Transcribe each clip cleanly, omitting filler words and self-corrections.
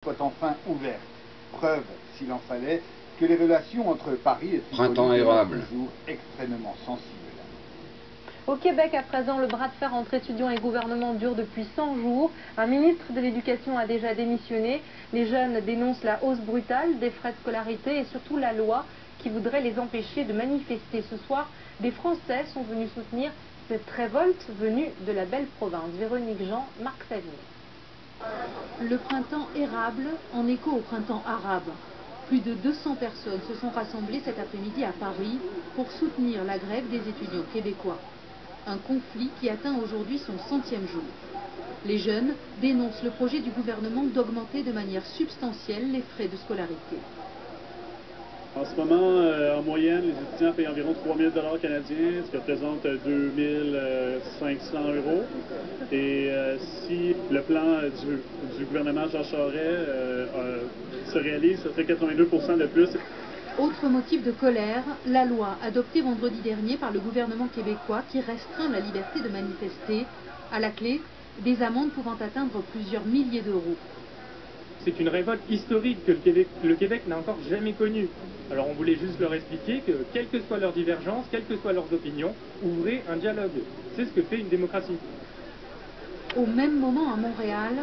soit enfin ouverte. Preuve, s'il en fallait, que les relations entre Paris et Tripoli Printemps érable. toujours extrêmement sensibles. Au Québec, à présent, le bras de fer entre étudiants et gouvernement dure depuis 100 jours. Un ministre de l'Éducation a déjà démissionné. Les jeunes dénoncent la hausse brutale des frais de scolarité et surtout la loi qui voudrait les empêcher de manifester. Ce soir, des Français sont venus soutenir cette révolte venue de la belle province. Véronique Jean, Marc Savigny. Le printemps érable en écho au printemps arabe. Plus de 200 personnes se sont rassemblées cet après-midi à Paris pour soutenir la grève des étudiants québécois. Un conflit qui atteint aujourd'hui son 100e jour. Les jeunes dénoncent le projet du gouvernement d'augmenter de manière substantielle les frais de scolarité. En ce moment, en moyenne, les étudiants payent environ 3 000 $ canadiens, ce qui représente 2 500 €. Et si le plan du gouvernement Jean Charest se réalise, ça serait 82 % de plus. Autre motif de colère, la loi adoptée vendredi dernier par le gouvernement québécois qui restreint la liberté de manifester. À la clé, des amendes pouvant atteindre plusieurs milliers d'euros. C'est une révolte historique que le Québec n'a encore jamais connue. Alors on voulait juste leur expliquer que, quelles que soient leurs divergences, quelles que soient leurs opinions, ouvrez un dialogue. C'est ce que fait une démocratie. Au même moment à Montréal,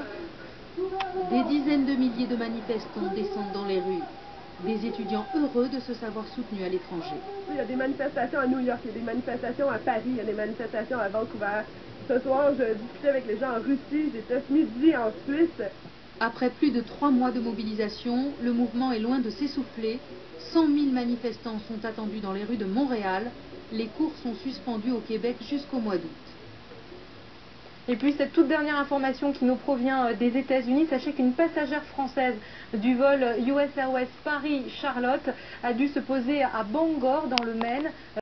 des dizaines de milliers de manifestants descendent dans les rues. Des étudiants heureux de se savoir soutenus à l'étranger. Il y a des manifestations à New York, il y a des manifestations à Paris, il y a des manifestations à Vancouver. Ce soir, je discutais avec les gens en Russie, j'étais ce midi en Suisse. Après plus de 3 mois de mobilisation, le mouvement est loin de s'essouffler. 100 000 manifestants sont attendus dans les rues de Montréal. Les cours sont suspendus au Québec jusqu'au mois d'août. Et puis cette toute dernière information qui nous provient des États-Unis, sachez qu'une passagère française du vol US Airways Paris-Charlotte a dû se poser à Bangor dans le Maine.